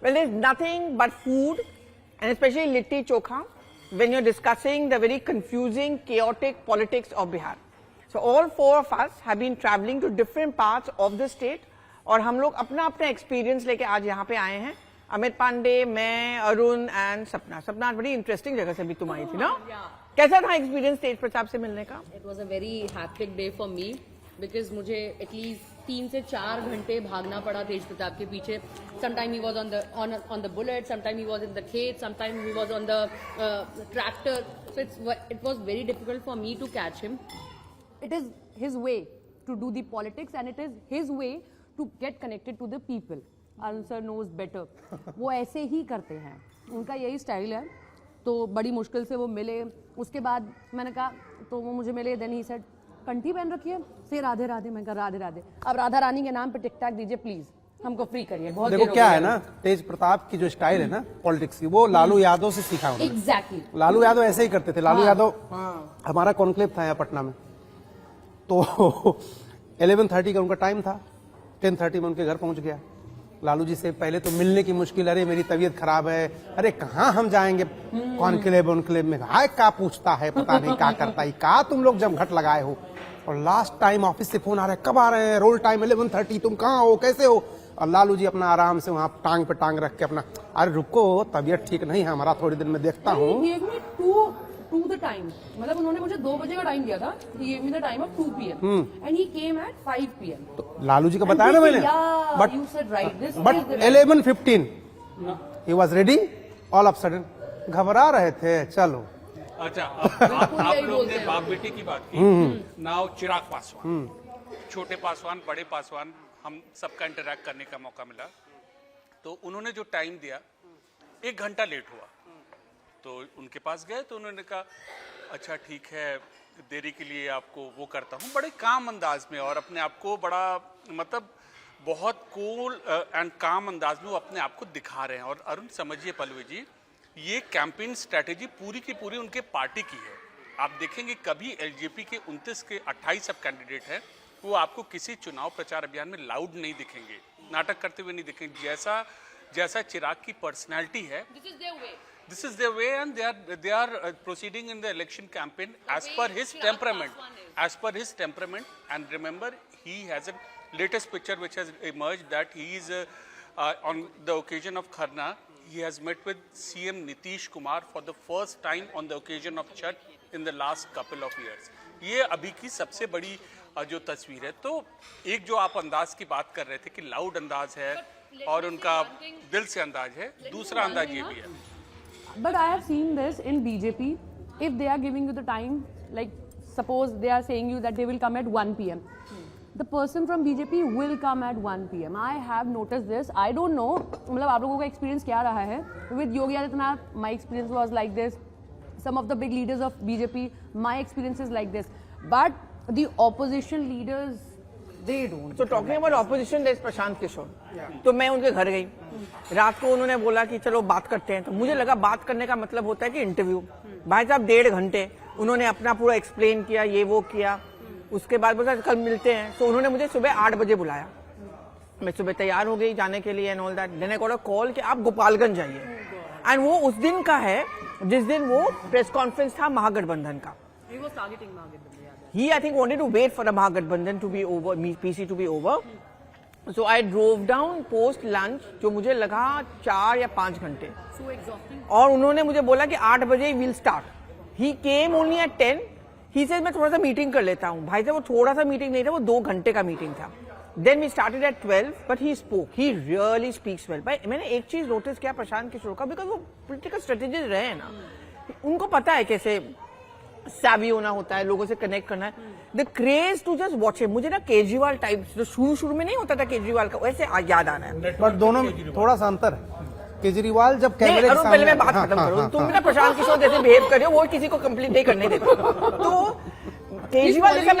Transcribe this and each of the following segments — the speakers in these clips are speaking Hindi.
Well, there's nothing but food, and especially litti chokha, when you're discussing the very confusing, chaotic politics of Bihar. So all four of us have been traveling to different parts of the state, और हम लोग अपना अपना एक्सपीरियंस लेके आज यहाँ पे आए हैं. अमित पांडे, मैं, अरुण एंड सपना. सपना बड़ी इंटरेस्टिंग जगह से भी तुम आई थी ना? कैसा था एक्सपीरियंस तेज प्रताप से मिलने का? It was a very haptic day for me because मुझे एटलीस्ट 3 से 4 घंटे भागना पड़ा तेज प्रताप के पीछे. Sometime he was on the bullet, sometime he was in the खेत, sometime he was on the tractor. So it was very difficult for me to catch him. It is his way to do the politics and it is his way to get connected to the people. Answer knows better. वो ऐसे ही करते हैं, उनका यही स्टाइल है. तो बड़ी मुश्किल से वो मिले. उसके बाद मैंने कहा, तो वो मुझे मिले. देन ही सेड कंठी पहन रखी है, से राधे राधे. मैं कहा राधे राधे. अब राधा रानी के नाम पे टिक टैक दीजिए प्लीज, हमको फ्री करिए. बहुत देखो क्या है ना, तेज प्रताप की जो स्टाइल है ना पॉलिटिक्स की, वो लालू यादव से सीखा उन्होंने. एग्जैक्टली. लालू यादव ऐसे ही करते थे. लालू यादव, हमारा कॉन्क्लेव था यहाँ पटना में, तो 11:30 का उनका टाइम था. 10:30 में उनके घर पहुंच गया. लालू जी से पहले तो मिलने की मुश्किल. अरे मेरी तबीयत खराब है. अरे कहाँ हम जाएंगे कॉन्क्लेव में. हाय क्या पूछता है, पता नहीं क्या करता है, क्या तुम लोग जमघट लगाए हो. और लास्ट टाइम ऑफिस से फोन आ रहा है, कब आ रहे हैं, रोल टाइम 11:30, तुम कहाँ हो, कैसे हो. और लालू जी अपना आराम से वहाँ टांग पे टांग रख के अपना, अरे रुको तबीयत ठीक नहीं है हमारा, थोड़ी देर में देखता हूँ. टू द टाइम, मतलब उन्होंने मुझे 2 बजे का टाइम दिया था. He gave me the time of 2 PM and he came at 5 PM. तो लालू जी का बताया ना मैंने. But you said right. This but 11:15 he was ready. All of a sudden घबरा रहे थे. चलो अच्छा, आप लोग ने बाप बेटी की बात की. नाउ चिराग पासवान, छोटे पासवान, बड़े पासवान, हम सबका इंटरैक्ट करने का मौका मिला. तो उन्होंने जो टाइम दिया, 1 घंटा लेट हुआ. तो उनके पास गए तो उन्होंने कहा अच्छा ठीक है, देरी के लिए आपको वो करता हूँ. बड़े काम अंदाज में और अपने आप को बड़ा मतलब बहुत कूल एंड काम अंदाज में वो अपने आप को दिखा रहे हैं. और अरुण समझिए पल्लवी जी, ये कैंपेन स्ट्रेटेजी पूरी की पूरी उनके पार्टी की है. आप देखेंगे कभी एलजेपी के 29 के 28 सब कैंडिडेट हैं, वो आपको किसी चुनाव प्रचार अभियान में लाउड नहीं दिखेंगे, नाटक करते हुए नहीं दिखेंगे. जैसा चिराग की पर्सनैलिटी है, this is their way and they are proceeding in the election campaign as per his temperament. And remember, he has a latest picture which has emerged that he is on the occasion of Kharna, he has met with CM Nitish Kumar for the first time on the occasion of Chhath in the last couple of years. ये अभी की सबसे बड़ी जो तस्वीर है. तो एक जो आप अंदाज की बात कर रहे थे कि लाउड अंदाज है और उनका दिल से अंदाज है, दूसरा अंदाज ये भी है. But I have seen this in BJP. If they are giving you the time, like suppose they are saying you that they will come at 1 PM. The person from BJP will come at 1 PM. I have noticed this. I don't know. मतलब आप लोगों का experience क्या रहा है? With Yogi Adityanath, my experience was like this. Some of the big leaders of BJP, my experience is like this. But the opposition leaders, they don't. So talking about opposition, there is Prashant Kishor. तो मैं उनके घर गई. रात को उन्होंने बोला कि चलो बात करते हैं. तो मुझे लगा बात करने का मतलब होता है कि इंटरव्यू. भाई साहब 1.5 घंटे उन्होंने अपना पूरा एक्सप्लेन किया, ये वो किया. उसके बाद बोला कल मिलते हैं. तो उन्होंने मुझे सुबह 8 बजे बुलाया. मैं सुबह तैयार हो गई जाने के लिए and all that. Then I got a call कि आप गोपालगंज जाइए. एंड वो उस दिन का है जिस दिन वो प्रेस कॉन्फ्रेंस था महागठबंधन का. He, I think, wanted to wait for the Mahagठबंधन to be over, PC to be over. So I drove down post lunch, जो मुझे लगा 4 या 5 घंटे. So exhausting. और उन्होंने मुझे बोला कि 8 बजे we'll start. He came only at 10. He said मैं थोड़ा सा मीटिंग कर लेता हूँ. भाई साहब वो थोड़ा सा मीटिंग नहीं था, वो 2 घंटे का मीटिंग था. Then we started at 12, but he spoke. He really speaks well. भाई मैंने एक चीज नोटिस किया प्रशांत किशोर का, बिकॉज वो पॉलिटिकल स्ट्रेटेजी रहे हैं ना, उनको पता है कैसे savvy होना होता है, लोगों से कनेक्ट करना है. The craze to just watch him. मुझे ना केजरीवाल टाइप जो शुरू में नहीं होता था केजरीवाल का, वैसे याद आना है. बट दोनों में थोड़ा सा अंतर है. केजरीवाल जब कैमरे के सामने, पहले मैं बात खत्म करूं. तुम ना प्रशांत किशोर जैसे बिहेव कर रहे हो, वो किसी को कंप्लीट नहीं करने देता. तो केजरीवाल जैसा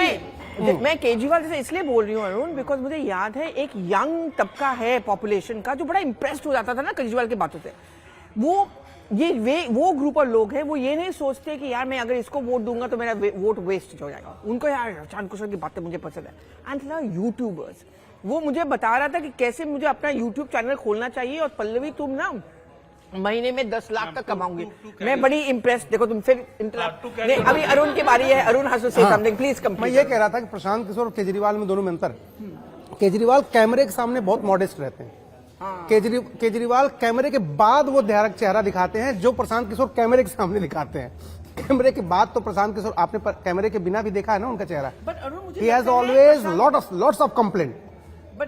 मैं केजरीवाल जैसे इसलिए बोल रही हूँ अरुण, बिकॉज मुझे याद है एक यंग तबका है पॉपुलेशन का जो बड़ा इंप्रेस्ड हो जाता था ना केजरीवाल की बातों से. वो ग्रुप ऑफ लोग हैं, वो ये नहीं सोचते कि यार मैं अगर इसको वोट दूंगा तो मेरा वोट वेस्ट हो जाएगा. उनको यार प्रशांत किशोर की बातें मुझे पसंद है. एंड यूट्यूबर्स वो मुझे बता रहा था कि कैसे मुझे अपना YouTube चैनल खोलना चाहिए और पल्लवी तुम ना महीने में 10 लाख तक कमाऊंगी। मैं बड़ी इम्प्रेस, देखो तुम फिर नहीं, अभी अरुण की बारी है। Arun has to say something, please मैं ये कह रहा था कि प्रशांत किशोर और केजरीवाल में दोनों में अंतर है। केजरीवाल कैमरे के सामने बहुत मॉडेस्ट रहते हैं। केजरीवाल कैमरे के बाद वो ध्यारक चेहरा दिखाते हैं जो प्रशांत किशोर कैमरे के सामने दिखाते हैं। कैमरे के बाद तो प्रशांत किशोर आपने कैमरे के बिना भी देखा है ना उनका चेहरा। He has always lots of complaint.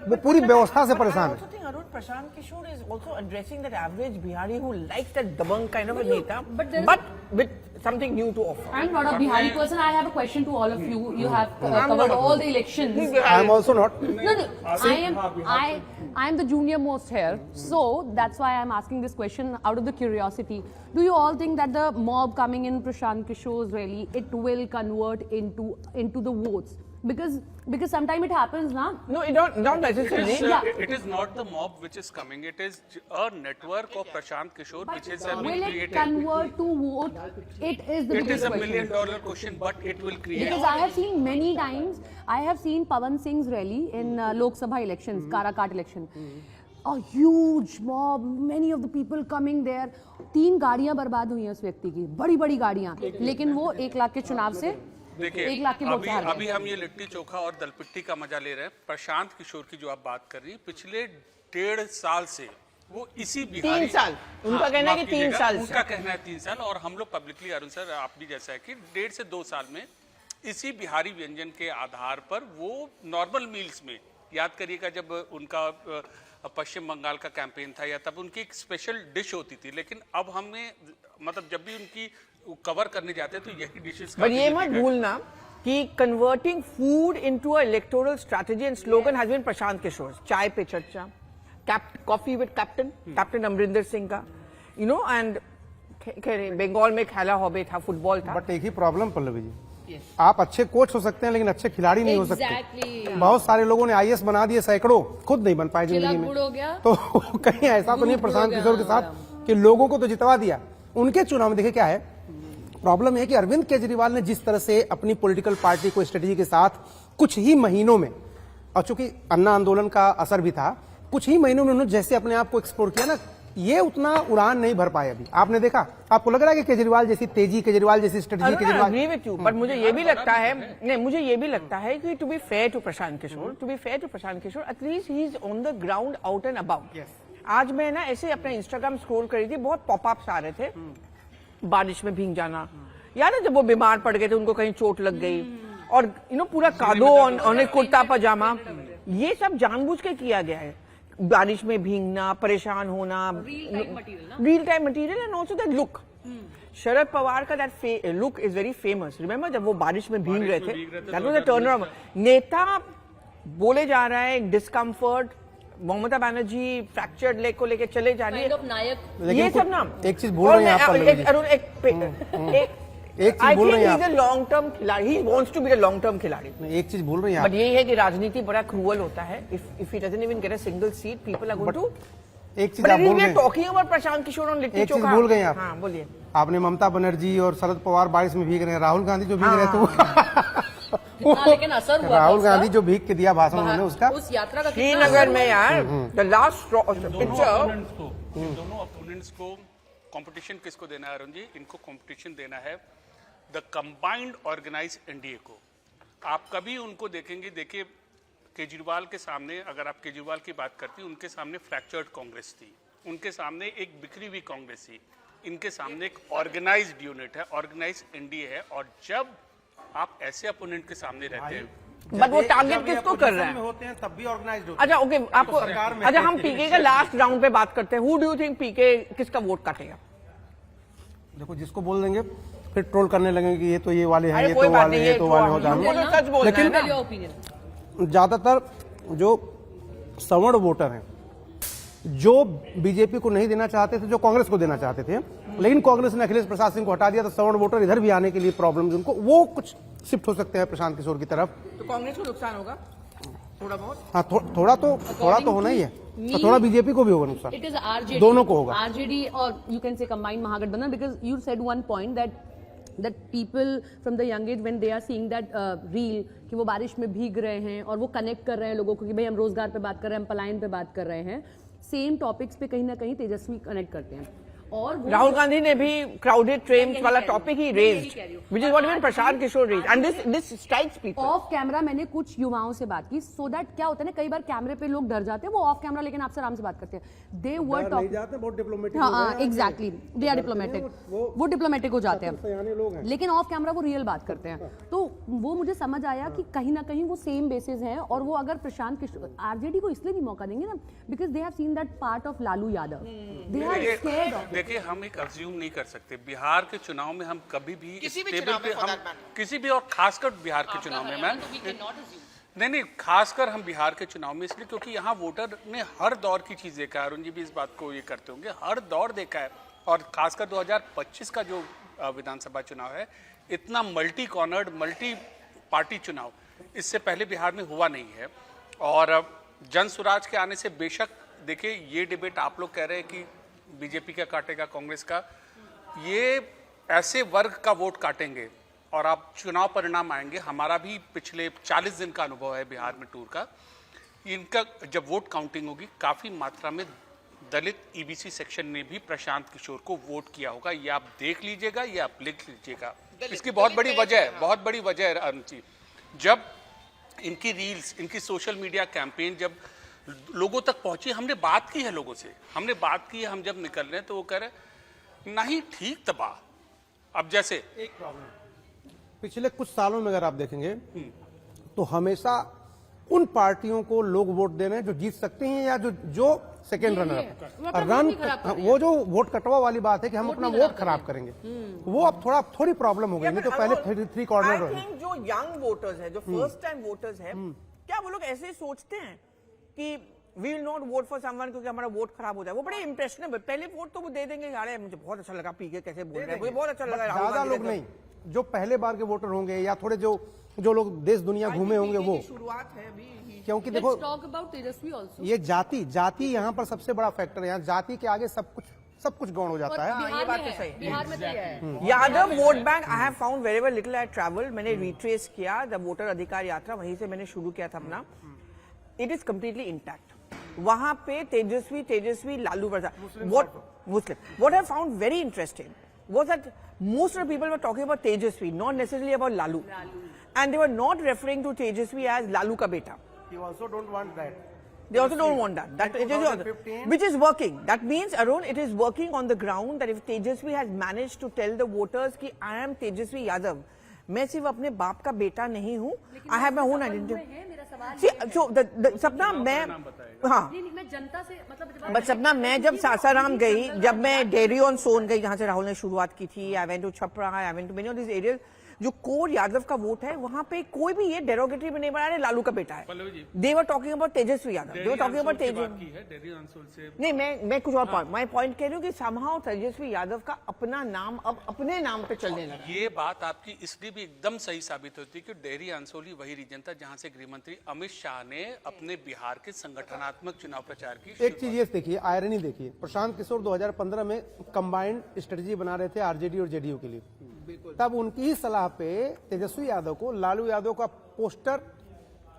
वो पूरी व्यवस्था से परेशान है। Prashant Kishore is also addressing that average Bihari who likes that dabang kind of a neta, but there is- but with something new to offer. I'm not a Bihari person. I have a question to all of you. You have covered all the elections. I am also not. No. I am the junior most here, so that's why I'm asking this question out of the curiosity. Do you all think that the mob coming in Prashant Kishore's rally, it will convert into the votes? Because sometimes it happens, na? No, not necessarily. It is not the mob which is coming. It is a network of Prashant Kishore which is Will being it created. convert to vote? It is the It biggest is a question. $1 million question, but it will create. Because I have seen many times, I have seen Pawan Singh's rally in Lok Sabha elections, Karakat election. A huge mob, many of the people coming there. 3 गाड़ियां बर्बाद हुई हैं उस व्यक्ति की, बड़ी गाड़ियां, लेकिन वो 1 लाख के चुनाव से देखिए 1 लाख के वोट से हार गए। अभी हम ये लिट्टी चोखा और दलपिट्टी का मजा ले रहे हैं। प्रशांत किशोर की जो आप बात कर रही है, पिछले 1.5 साल से वो इसी बिहारी 3 साल उनका कहना है कि 3 साल से उनका कहना है 3 साल, और हम लोग पब्लिकली अरुण सर आप भी जैसा है कि 1.5 से 2 साल में इसी बिहारी व्यंजन के आधार पर वो नॉर्मल मील्स में, याद करिएगा जब उनका पश्चिम बंगाल का कैंपेन था या तब उनकी एक स्पेशल डिश होती थी, लेकिन अब हमें मतलब जब भी उनकी कवर करने जाते हैं तो यही डिशेस। पर ये मत भूलना कि converting food into a electoral strategy and slogan has been Prashant Kishor. चाय पे चर्चा, coffee with captain Amarinder Singh का, यू नो, एंड बंगाल में खेला हॉबे था, फुटबॉल था। बट एक ही प्रॉब्लम पल्लवी जी, आप अच्छे कोच हो सकते हैं लेकिन अच्छे खिलाड़ी नहीं हो सकते। Exactly. बहुत सारे लोगों ने IAS बना दिए, सैकड़ों, खुद नहीं बन पाए जिंदगी चिल्ला में। गुड़ हो गया। तो कहीं ऐसा तो नहीं प्रशांत किशोर के साथ कि लोगों को तो जितवा दिया। उनके चुनाव में देखिए क्या है प्रॉब्लम, है कि अरविंद केजरीवाल ने जिस तरह से अपनी पॉलिटिकल पार्टी को स्ट्रेटेजी के साथ कुछ ही महीनों में, और चूंकि अन्ना आंदोलन का असर भी था, कुछ ही महीनों में उन्होंने जैसे अपने आप को एक्सप्लोर किया ना, ये उतना उड़ान नहीं भर पाए। अभी आपने देखा, आपको लग रहा है कि केजरीवाल जैसी तेजी, केजरीवाल जैसी strategy, Kejriwal agree with you, but मुझे ये भी लगता है, नहीं मुझे ये भी लगता है कि to be fair to Prashant Kishore, at least he is on the ground out and about. आज मैं ना ऐसे अपना इंस्टाग्राम स्क्रॉल कर रही थी, बहुत पॉपअप्स आ रहे थे, बारिश में भीग जाना, यार जब वो बीमार पड़ गए थे, उनको कहीं चोट लग गई, और पूरा कादो ऑन कुर्ता पजामा, ये सब जानबूझ के किया गया है। बारिश में भीगना, परेशान होना, real time material and also that look. Sharad Pawar का that look is very famous. Remember जब वो बारिश में भीग रहे थे, दैट वाज अ टर्नर। नेता बोले जा रहा है discomfort, Mamata Banerjee fractured leg को लेके चले जा रही Kind of नायक। है, ये सब ना। एक चीज बोल रहे हैं आप पल्लवी जी। अरुण एक चीज बोल रहे हैं आप, लॉन्ग टर्म खिलाड़ी, he wants to be the long term खिलाड़ी। एक चीज बोल रहे हैं बट आप, ये है कि राजनीति बड़ा क्रूअल होता है। If he doesn't even get a single seat, people are going to. एक चीज आप बोल रहे हैं, talking about Prashant Kishor on litti एक चीज चोखा। भूल गए आप। हाँ बोलिए। आपने ममता बनर्जी और शरद पवार बारिश में भीग रहे हैं, राहुल गांधी जो भीग रहे थे हाँ, लेकिन असर हुआ राहुल गांधी जो भीग के दिया भाषण उन्होंने उसका, उस यात्रा का कितना श्रीनगर असर में यार द लास्ट पिक्चर। दोनों अपोनेंट्स को कंपटीशन किसको देना है अरुण जी? इनको कंपटीशन देना है द कंबाइंड ऑर्गेनाइज एनडीए को। आप कभी उनको देखेंगे, देखिए केजरीवाल के सामने, अगर आप केजरीवाल की बात करती, उनके सामने फ्रैक्चर्ड कांग्रेस थी, उनके सामने एक बिखरी हुई कांग्रेस थी, इनके सामने एक ऑर्गेनाइज्ड यूनिट है, ऑर्गेनाइज्ड एनडीए है। और जब आप ऐसे अपोनेंट के सामने रहते हैं, बट वो टारगेट किसको कर रहा है? होते हैं तब भी ऑर्गेनाइज्ड होते अच्छा ओके, आपको अच्छा हम पीके का लास्ट राउंड पे बात करते हैं। हु डू यू थिंक पीके किसका वोट काटेगा? हैं। देखो जिसको बोल देंगे फिर ट्रोल करने लगेंगे कि ये तो ये वाले हैं, अरे ये कोई तो बात वाले, नहीं, ये तो वाले हो जाएंगे। हमको तो सच बोलना है लेकिन ना। Your opinion. ज्यादातर जो सवर्ण वोटर हैं, जो बीजेपी को नहीं देना चाहते थे, जो कांग्रेस को देना चाहते थे, लेकिन कांग्रेस ने अखिलेश प्रसाद सिंह को हटा दिया, तो सवर्ण वोटर इधर भी आने के लिए प्रॉब्लम उनको, वो कुछ शिफ्ट हो सकते हैं प्रशांत किशोर की तरफ। तो कांग्रेस को नुकसान होगा थोड़ा बहुत। हाँ थोड़ा तो होना ही है, और थोड़ा बीजेपी को भी होगा नुकसान। It is RJD. दोनों को होगा। RJD or you can say combined Mahagathbandhan, because you said one point that that people from the young age when they are seeing that reel कि वो बारिश में भीग रहे हैं और वो कनेक्ट कर रहे हैं लोगों को कि भाई हम रोजगार पे बात कर रहे हैं, हम पलायन पे बात कर रहे हैं, सेम टॉपिक्स पे कहीं ना कहीं तेजस्वी कनेक्ट करते हैं। और राहुल गांधी ने भी क्राउडेड ट्रेन वाला टॉपिक ही raised, which is what even Prashant Kishor raised, and this strikes people. Off camera मैंने कुछ युवाओं से बात की, सो दैट क्या होता है ना, कई बार कैमरे पे लोग डर जाते हैं, वो ऑफ कैमरा लेकिन आपसे आराम से बात करते हैं, दे वर टॉक बहुत डिप्लोमेटिक। हाँ एग्जैक्टली, दे आर डिप्लोमेटिक, वो डिप्लोमेटिक हो जाते हैं, लेकिन ऑफ कैमरा वो रियल बात करते हैं। तो वो मुझे समझ आया कि कहीं ना कहीं वो सेम बेसिस है, और वो अगर प्रशांत किशोर आरजेडी को इसलिए नहीं मौका देंगे ना, because they have seen that part of Lalu Yadav, they are scared of. देखिए हम एक अज्यूम नहीं कर सकते, बिहार के चुनाव में हम कभी भी किसी भी स्टेबल चुनाव पे में हम किसी भी, और खासकर बिहार के चुनाव में मैम नहीं खासकर हम बिहार के चुनाव में इसलिए क्योंकि यहाँ वोटर ने हर दौर की चीज देखा है, अरुण जी भी इस बात को ये करते होंगे, हर दौर देखा है, और खासकर 2025 का जो विधानसभा चुनाव है, इतना मल्टी कॉर्नर्ड मल्टी पार्टी चुनाव इससे पहले बिहार में हुआ नहीं है। और जन स्वराज के आने से बेशक देखिए ये डिबेट आप लोग कह रहे हैं कि बीजेपी का काटेगा कांग्रेस का, ये ऐसे वर्ग का वोट काटेंगे और आप चुनाव परिणाम आएंगे। हमारा भी पिछले 40 दिन का अनुभव है बिहार में टूर का, इनका जब वोट काउंटिंग होगी काफी मात्रा में दलित ईबीसी सेक्शन ने भी प्रशांत किशोर को वोट किया होगा, ये आप देख लीजिएगा, ये आप लिख लीजिएगा। इसकी बहुत बड़ी वजह है, बहुत बड़ी वजह है अरुण जी, जब इनकी रील्स, इनकी सोशल मीडिया कैंपेन जब लोगों तक पहुंची, हमने बात की है लोगों से, हमने बात की है, हम जब निकल रहे हैं तो वो कह रहे नहीं ठीक तबाह। अब जैसे एक प्रॉब्लम पिछले कुछ सालों में अगर आप देखेंगे तो हमेशा उन पार्टियों को लोग वोट दे रहे हैं जो जीत सकते हैं या जो सेकेंड रनर, वो जो वोट कटवा वाली बात है कि हम अपना वोट खराब करेंगे, वो अब थोड़ी प्रॉब्लम हो गई, नहीं तो पहले थ्री कॉर्नर आई थिंक जो यंग वोटर्स है, जो फर्स्ट टाइम वोटर्स है, क्या वो लोग ऐसे सोचते हैं कि we will not vote for someone क्योंकि हमारा वोट खराब हो जाए? वो बड़े इंप्रेशनेबल, पहले वोट तो वो दे देंगे, यार मुझे बहुत अच्छा लगा पीके कैसे बोल रहे हैं, मुझे बहुत अच्छा लगा। ज्यादा लोग नहीं, जो पहले बार के वोटर होंगे या थोड़े जो लोग देश दुनिया घूमे होंगे वो, शुरुआत है अभी, क्योंकि देखो टॉक अबाउट तेजस्वी आल्सो, ये जाति यहाँ पर सबसे बड़ा फैक्टर है, यहाँ जाति के आगे सब कुछ गौण हो जाता है। ये बात तो सही। बिहार में तो ये है। Yadav vote bank I have found wherever little I travel, मैंने रिट्रेस किया द वोटर अधिकार यात्रा, वहीं से मैंने शुरू किया था अपना, इट इज कंप्लीटली इंटैक्ट। वहां पे तेजस्वी Lalu Prasad, what I found very interesting was that most of the people were talking about Tejaswi, not necessarily about Lalu. And they were not referring to Tejaswi as Lalu ka beta. You also don't want that. They also don't want that. That it is also, which is working. That means, Arun, it is working on the ground that if Tejaswi has managed to tell the voters कि I am Tejaswi Yadav, मैं सिर्फ अपने बाप का बेटा नहीं हूँ, I have my own identity. सपना मैं, हाँ, मैं जनता से मतलब बस सपना मैं जब सासाराम गई, जब मैं डेरी ऑन सोन गई जहाँ से राहुल ने शुरुआत की थी, I went to Chhapra, I went to many of this areas, जो कोर यादव का वोट है वहां पे कोई भी ये डेरोगेटरी में नहीं बना रहे लालू का बेटा है, they were talking about Tejashwi Yadav, they were talking about Tejashwi, नहीं मैं कुछ और पॉइंट, मैं पॉइंट कह रही हूँ कि समहाउ तेजस्वी यादव का अपना नाम अब अपने नाम पे चलने लगा। ये बात आपकी इसलिए भी एकदम सही साबित होती है कि डेहरी आंसोली वही रीजन था जहां से गृहमंत्री अमित शाह ने अपने बिहार के संगठनात्मक चुनाव प्रचार की। एक चीज ये देखिए, आयरनी देखिए, प्रशांत किशोर 2015 में कंबाइंड स्ट्रेटजी बना रहे थे आरजेडी और जेडीयू के लिए, तब उनकी ही सलाह पे तेजस्वी यादव को लालू यादव का पोस्टर,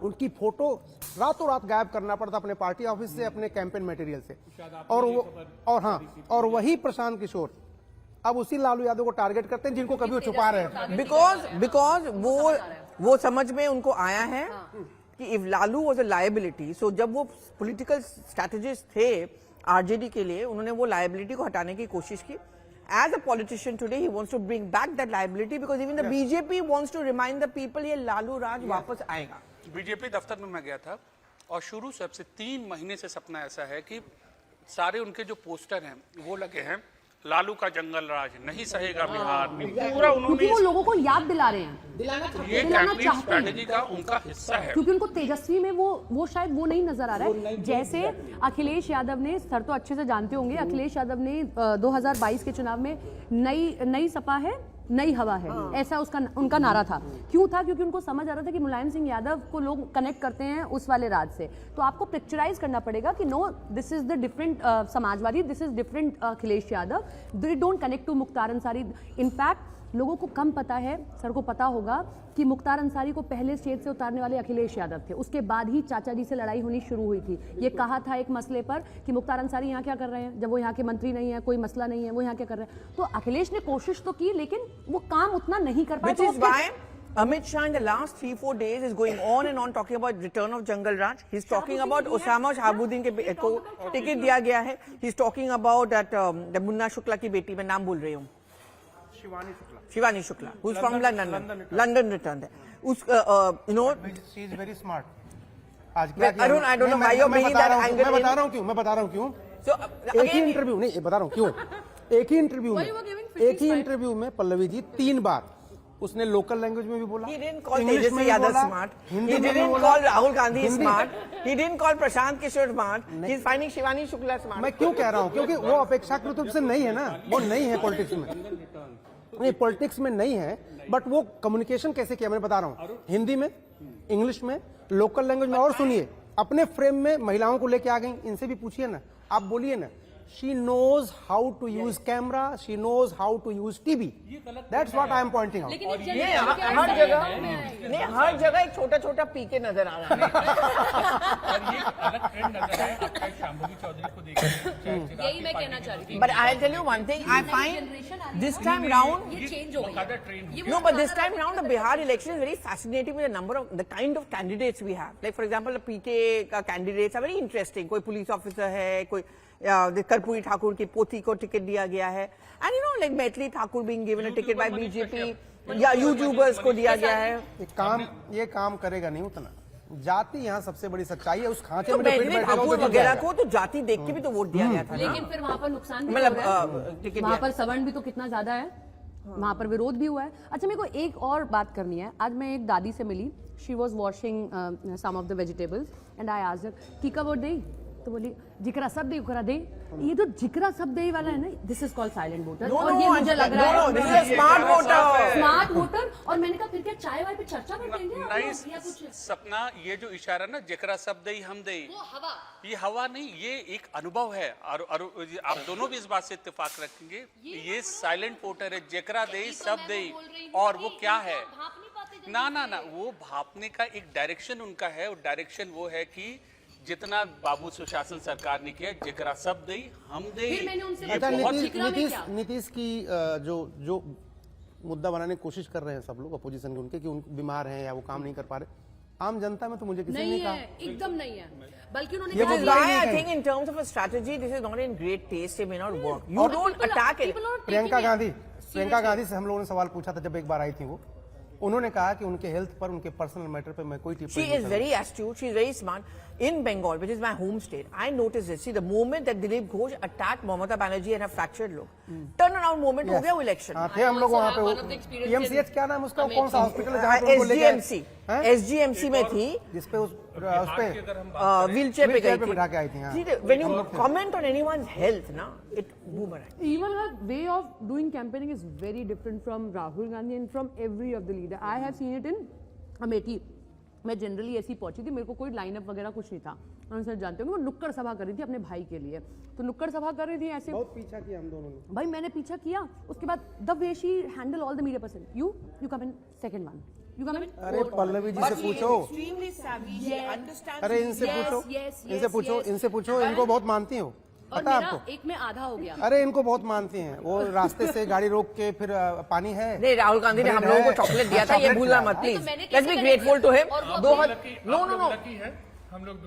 उनकी फोटो रातों रात गायब करना पड़ता अपने पार्टी ऑफिस से, अपने कैंपेन मटेरियल से, और वही प्रशांत किशोर अब उसी लालू यादव को टारगेट करते हैं जिनको कभी वो छुपा रहे हैं, बिकॉज वो समझ में उनको आया है कि if Lalu was a liability, so जब वो पॉलिटिकल स्ट्रैटेजिस्ट थे आरजेडी के लिए, उन्होंने वो लायबिलिटी को हटाने की कोशिश की। As a politician today, he wants to bring back that liability because even the BJP wants to remind the people ये लालू राज वापस आएगा। बीजेपी दफ्तर में मैं गया था और शुरू से अब से 3 महीने से सपना ऐसा है कि सारे उनके जो पोस्टर हैं वो लगे हैं, लालू का जंगल राज नहीं सहेगा बिहार, पूरा उन्होंने वो लोगों को याद दिला रहे हैं, ये कैंपेन स्ट्रेटेजी का उनका हिस्सा है, क्योंकि उनको तेजस्वी में वो शायद वो नहीं नजर आ रहा है। जैसे अखिलेश यादव ने, सर तो अच्छे से जानते होंगे, अखिलेश यादव ने 2022 के चुनाव में नई सपा है, नई हवा है, ऐसा उनका नारा था। क्यों था? क्योंकि उनको समझ आ रहा था कि मुलायम सिंह यादव को लोग कनेक्ट करते हैं उस वाले राज से, तो आपको पिक्चराइज करना पड़ेगा कि no, this is the different Samajwadi, this is different Akhilesh Yadav, they don't connect to Mukhtar Ansari. In fact लोगों को कम पता है, सर को पता होगा कि मुख्तार अंसारी को पहले स्टेज से उतारने वाले अखिलेश यादव थे, उसके बाद ही चाचा जी से लड़ाई होनी शुरू हुई थी। ये कहा था एक मसले पर कि मुख्तार अंसारी यहाँ क्या कर रहे हैं, जब वो यहाँ के मंत्री नहीं है, कोई मसला नहीं है, वो यहाँ क्या कर रहे हैं। तो अखिलेश ने कोशिश तो की, लेकिन वो काम उतना नहीं कर पाए। Which is why Amit Shah in the last 3-4 days is going on and on talking about return of Jungle Raj. He's talking about Osama Shahabuddin को टिकट दिया गया है. He's talking about that the Munna Shukla की बेटी, मैं नाम भूल रही हूँ, Shivani Shukla, who's from London returned. उस you know, she is very smart. आज क्या किया? I don't know why you're bringing that angle. मैं बता रहा हूँ क्यों. So एक ही इंटरव्यू नहीं, बता रहा हूँ क्यों. एक ही इंटरव्यू में पल्लवी जी 3 बार उसने लोकल लैंग्वेज में भी बोला, he didn't call Tejasvi Yadav smart, he didn't call Rahul Gandhi smart, he didn't call Prashant Kishore smart, he's finding Shivani Shukla smart. मैं क्यों कह रहा हूँ, क्योंकि वो अपेक्षाकृत रूप से नहीं है ना, वो नहीं है पॉलिटिक्स में, नहीं पॉलिटिक्स में नहीं है, बट वो कम्युनिकेशन कैसे किया मैं बता रहा हूँ, हिंदी में, इंग्लिश में, लोकल लैंग्वेज में। और सुनिए, अपने फ्रेम में महिलाओं को लेके आ गई, इनसे भी पूछिए ना, आप बोलिए ना, she knows how to use camera, she knows how to use TV. That's what I am pointing out. ये हर जगह एक छोटा छोटा पीके नजर आ रहा है। और ये अलग ट्रेंड नजर आया आपका शांभवी चौधरी को देखकर। यही मैं कहना चाह रही थी। But I'll tell you one thing, I find this time round, ये चेंज हो गई। no, but this time round the Bihar election is very fascinating with the number of the kind of candidates we have. Like for example, the PK का candidates are very interesting. कोई पुलिस ऑफिसर है, कोई कर्पूरी ठाकुर की पोती को टिकट दिया गया है, and you know like Maithili Thakur being given a ticket by BJP, या यूट्यूबर्स को दिया गया है। ये काम करेगा नहीं उतना। जाति यहाँ सबसे बड़ी सच्चाई है, उस खांचे तो में मैथिली ठाकुर वगैरह को तो जाति देख के भी तो वोट दिया गया था, लेकिन फिर वहाँ पर नुकसान भी मतलब हो रहा है। टिकट वहाँ पर सवर्ण भी तो कितना ज्यादा है, वहाँ पर विरोध भी हुआ है। अच्छा, मेरे को एक और बात करनी है। आज मैं एक दादी से मिली, she was washing some of the vegetables and I asked her की का वोट दे, तो बोली जिकरा सब दे उकरा दे। ये जो जिकरा सब दे वाला है ना, this is called silent voter. और ये मुझे लग रहा है स्मार्ट वोटर, स्मार्ट वोटर। और मैंने कहा फिर क्या चाय वाय पे चर्चा कर देंगे नहीं सपना, ये जो इशारा ना जिकरा सब दे हम दे, वो हवा, ये हवा नहीं, ये एक अनुभव है। और आप दोनों भी इस बात से इत्तेफाक रखेंगे, ये साइलेंट वोटर है, जिकरा दे सब दे। और वो क्या है, ना ना ना, वो भापने का एक डायरेक्शन उनका है, और डायरेक्शन वो है कि जितना बाबू सुशासन सरकार ने किया, जिकरा सब दे हम दे। नीतीश की जो मुद्दा बनाने की कोशिश कर रहे हैं सब लोग अपोजिशन के, उनके कि उन बीमार हैं या वो काम नहीं कर पा रहे, आम जनता में तो मुझे किसी ने नहीं कहा, एकदम नहीं है। बल्कि उन्होंने Which is why I think in terms of a strategy, this is not in great taste. It may not work. You don't attack it. Priyanka Gandhi से हम लोगों ने सवाल पूछा था जब एक बार आई थी वो, उन्होंने कहा कि उनके हेल्थ पर, उनके पर्सनल मैटर पे मैं कोई टिप्पणी She is very astute. She is very smart. In Bengal, which is my home state, I noticed this. See, the moment that Dilip Ghosh attacked Mamata Banerjee and her fractured look, turnaround moment हो गया वो election. थे हम लोग वहाँ पे। PMCH क्या नाम उसका, कौन सा हॉस्पिटल है जहाँ पे उनको लेके SGMC में थी, जिसपे उस पे व्हीलचेयर पे गई थी, बिठा के आई थी। See, when you comment on anyone's health, na, it boomerang. Even her way of doing campaigning is very different from Rahul Gandhi and from every of the leader. I have seen it in Amethi. मैं जनरली ऐसी पहुंची थी, मेरे को कोई लाइनअप वगैरह कुछ नहीं था, उन्होंने सर जानते होंगे, वो नुक्कड़ सभा कर रही थी अपने भाई के लिए, तो नुक्कड़ सभा कर रही थी ऐसे, बहुत पीछा किया हम दोनों ने भाई मैंने पीछा किया। उसके बाद the way she handle all the media person, you come in second one, you come in. अरे पल्लवी जी से पूछो, अरे इनसे पूछो, इनको बहुत मानती हो, और पता मेरा आपको? एक में आधा हो गया। अरे इनको बहुत मानती हैं, वो रास्ते से गाड़ी रोक के फिर पानी है। नहीं, राहुल गांधी ने हम लोगों को चॉकलेट दिया था, ये भूलना मत please. Let's be grateful to him. No हम लोग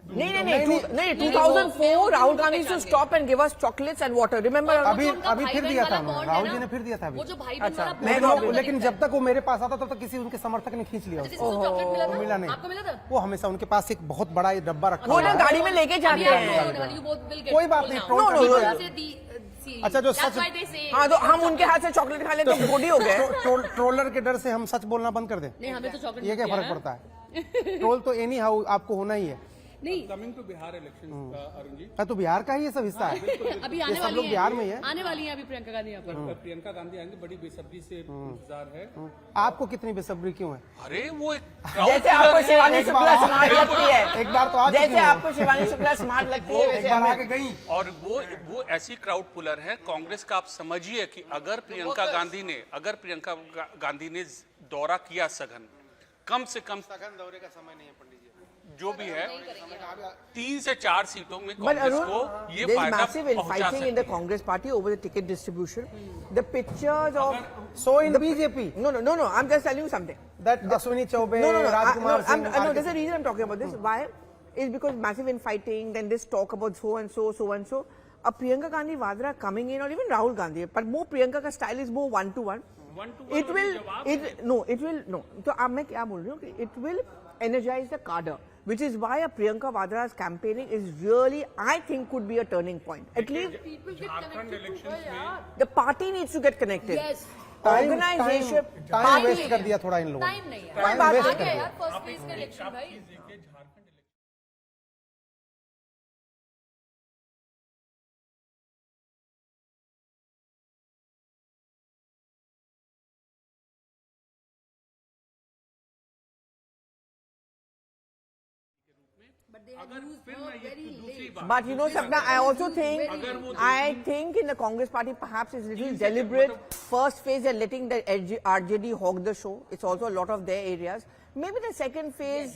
नहीं 2004 Rahul Gandhi to stop and give us chocolates and water, remember? अभी फिर दिया था उन्होंने, राहुल जी ने फिर दिया था अभी। वो जो भाई अच्छा, लेकिन जब तक वो मेरे पास आता तब तक किसी उनके समर्थक ने खींच लिया उसको। मिला नहीं, आपको मिला था? वो हमेशा उनके पास एक बहुत बड़ा डब्बा रखा वो हुआ ना है। गाड़ी में लेके जाते हैं। कोई बात नहीं, अच्छा जो सच, हाँ तो हम उनके हाथ से चॉकलेट खा ले तो बॉडी हो गए। ट्रोलर के डर से हम सच बोलना बंद कर दें, नहीं, हमें तो चॉकलेट ये क्या फर्क पड़ता है? ट्रोल तो एनी हाउ आपको होना ही है। नहीं coming to Bihar election Arun ji, तो बिहार का ही ये सब हिस्सा है। अभी ये आने सब वाली लोग है, बिहार में ही है। आने वाली है अभी प्रियंका गांधी यहाँ पर। प्रियंका गांधी आएंगे, बड़ी बेसब्री से इंतजार है। आपको कितनी बेसब्री क्यों है? अरे वो एक जैसे आपको शिवानी शुक्ला स्मार्ट लगती है, एक बार तो आ चुकी जैसे हो। आपको शिवानी शुक्ला स्मार्ट लगती है, एक वैसे बार हमें- आके गई। और वो ऐसी क्राउड पुलर है कांग्रेस का। आप समझिए कि अगर प्रियंका गांधी ने दौरा किया सघन, कम से कम सघन दौरे का समय नहीं है पंडित जी। जो भी है 3 से 4 सीटों में But कांग्रेस Arun, को ये there's फायदा massive पहुंचा infighting in the सकती है। Congress party over the ticket distribution. The pictures of So in BJP no. I'm just telling you something. that Ashwini Chaubey, No. Rajkumar Singh, No, there's a reason I'm talking about this. Why? It's because massive infighting. Then this talk about so and so. Priyanka Gandhi Vadra coming in, or even Rahul Gandhi, but more Priyanka ka style is more one-to-one. It will. So मैं क्या बोल रही हूँ कि it will energize the cadre, which is why a Priyanka Vadra's campaigning is really, I think, could be a turning point. At least the party needs to get connected. Yes. Organization, time waste कर दिया थोड़ा इन लोगों ने। टाइम नहीं है, टाइम बात वेस्ट आ कर गया दिया। यार फर्स्ट फेज का इलेक्शन भाई। but you know, Sapna, I think in the Congress party perhaps it's a little deliberate. First phase they're letting the RJD hog the show. It's also a lot of their areas. Maybe the second phase.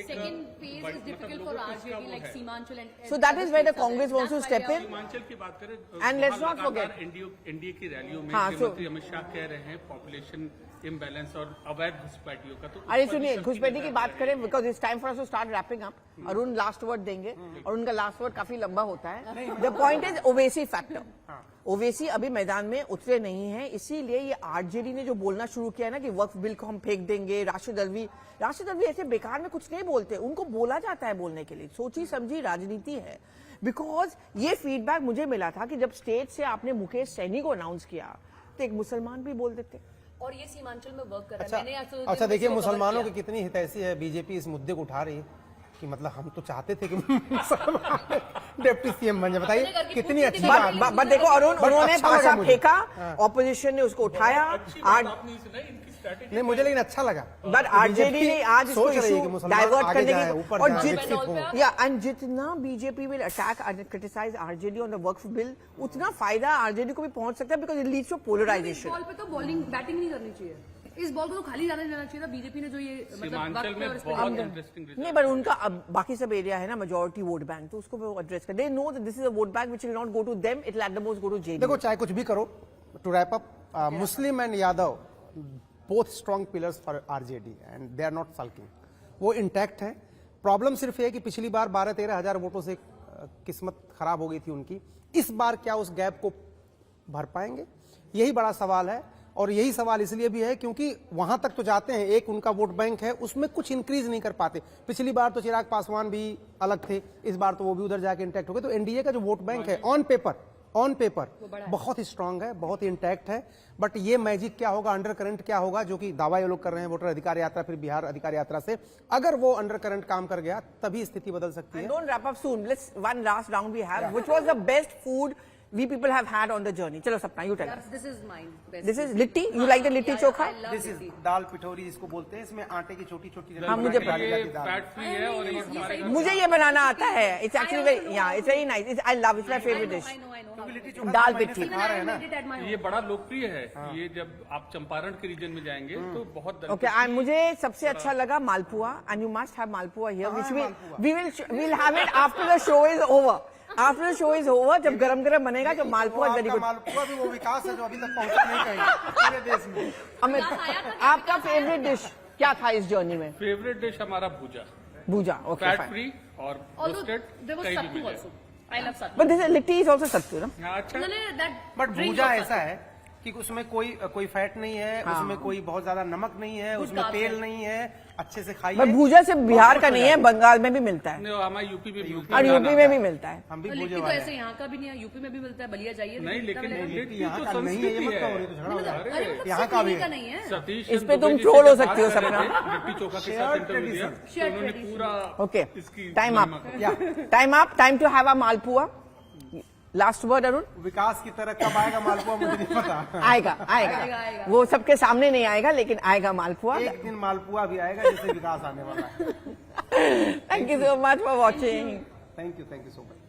Second phase is difficult for RJD like Seemanchal and So that is where the Congress wants to step in. Himachal की बात करें, And let's not forget. NDA की रैलियों में हाँ, गृहमंत्री अमित शाह कह रहे हैं पॉपुलेशन इम्बैलेंस और अवैध घुसपैठियों का। तो अरे सुनिए, घुसपैठी की बात करें, because it's time for us to start wrapping up. Arun last word देंगे और उनका लास्ट वर्ड काफी लंबा होता है। The point is Owaisi factor. Owaisi अभी मैदान में उतरे नहीं है, इसीलिए ये आरजेडी ने जो बोलना शुरू किया है ना कि वक्फ बिल को हम फेंक देंगे। राशिद अलवी ऐसे बेकार में कुछ नहीं बोलते, उनको बोला जाता है बोलने के लिए। सोची समझी राजनीति है। बिकॉज ये फीडबैक मुझे मिला था कि जब स्टेट से आपने मुकेश सैनी को अनाउंस किया तो एक मुसलमान भी बोल देते। और ये सीमांचल में वर्क कर रहा है। मैंने अच्छा देखिए मुसलमानों की कितनी हितैषी है, बीजेपी इस मुद्दे को उठा रही है कि मतलब हम तो चाहते थे कि मुसलमान डिप्टी सीएम बन जाए। बताइए कितनी अच्छी बात। बट देखो अरुण, उन्होंने अच्छा लगा पासा मुझे। फेंका, ऑपोजिशन ने उसको उठाया। नहीं मुझे लेकिन अच्छा लगा। बट आरजेडी ने आज इसको सोच रही है कि इशू मुसलमान डाइवर्ट आगे करने जाए, की ऊपर और जाए, विकसित हो। जितना BJP will attack and criticize RJD on the Waqf bill, उतना फायदा आरजेडी को भी पहुंच सकता है, because it leads to polarization. Ball पे तो बॉलिंग बैटिंग नहीं करनी चाहिए, इस बॉल को तो खाली जाने देना चाहिए था। बीजेपी ने जो ये सीमांचल में बहुत इंटरेस्टिंग नहीं, पर उनका अब बाकी सब एरिया है ना मेजोरिटी वोट बैंक, तो उसको वो एड्रेस कर। They know that this is a vote bank which will not go to them, it will at the most go to JDU. देखो चाहे कुछ भी करो, to wrap up, Muslim and Yadav both strong pillars for RJD and they are not sulking, वो इंटैक्ट है। प्रॉब्लम सिर्फ ये है कि पिछली बार 12-13 हजार वोटों से किस्मत खराब हो गई थी उनकी। इस बार क्या उस गैप को भर पाएंगे, यही बड़ा सवाल है। और यही सवाल इसलिए भी है क्योंकि वहां तक तो जाते हैं, एक उनका वोट बैंक है, उसमें कुछ इंक्रीज नहीं कर पाते। पिछली बार तो चिराग पासवान भी अलग थे, इस बार तो वो भी उधर जाके इंटैक्ट हो गए। तो एनडीए का जो वोट बैंक है ऑन पेपर बहुत ही स्ट्रांग है, बहुत ही इंटैक्ट है। बट ये मैजिक क्या होगा, अंडर करंट क्या होगा, जो कि दावा ये लोग कर रहे हैं वोटर अधिकार यात्रा, फिर बिहार अधिकार यात्रा से, अगर वो अंडर करंट काम कर गया तभी स्थिति बदल सकती है। Don't wrap up soon. Let's one last round we have. Which was the best food we people have had on the journey? चलो सपना, you tell us. This is mine. This is litti. You like the litti chokha? This is dal pithori जिसको बोलते हैं, इसमें आटे की छोटी छोटी हाँ, मुझे फैट फ्री है और ये हमारे मुझे ये बनाना आता है। It's actually very, yeah, it's very nice. I love it. It's my favorite dish. दाल पिट्ठी। ये बड़ा लोकप्रिय है। ये जब आप चंपारण के रीजन में जाएंगे तो बहुत Okay, and मुझे सबसे अच्छा लगा मालपुआ, and you must have malpua here, which we'll have it after the show is over. After the show is over, जब गरम बनेगा तो मालपुआ वेरी गुड। मालपुआ भी वो विकास है जो अभी तक पहुंचा नहीं कहीं पूरे देश में। अमित, आपका फेवरेट डिश क्या था इस जर्नी में? फेवरेट डिश हमारा भूजा, ओके, फैट फाइन। फ्री और रोस्टेड कहीं भी मिल जाए। I love sattu. But this litti is also sattu, ना? हाँ, अच्छा बट भूजा ऐसा है कि उसमें कोई फैट नहीं है, उसमें कोई बहुत ज्यादा नमक नहीं है, उसमें तेल नहीं है, अच्छे से खाइए। बट भूजा सिर्फ बिहार का नहीं है, बंगाल में भी मिलता है हमारे यूपी में भी और यूपी में भी मिलता है। हम भी लिट्टी भूजे तो वाले ऐसे यहाँ का भी नहीं है, यूपी में भी मिलता है, बलिया जाइए नहीं, लेकिन लिट्टी यहाँ तो का नहीं है, ये मत संस्कृति कहो, है। ये तो झगड़ा हो जाएगा। अरे मतलब यहाँ सिर्फ का भी यहीं है। नहीं है। सतीश इस पे तुम दुबे जी troll से हो जब सकती हो, बात कर रहे सपना। थे, लिट्टी चोखा के साथ इंटरव्यू दिया तो उन्होंने पूरा ओके, इसकी time Mahima up, time up, time to have a malpua. Last word Arun. विकास की तरह कब आएगा मालपुआ मुझे नहीं पता। आएगा आएगा, वो सबके सामने नहीं आएगा लेकिन आएगा मालपुआ। एक दिन मालपुआ भी आएगा जिससे विकास आने वाला है। Thank you so much for watching. Thank you so much.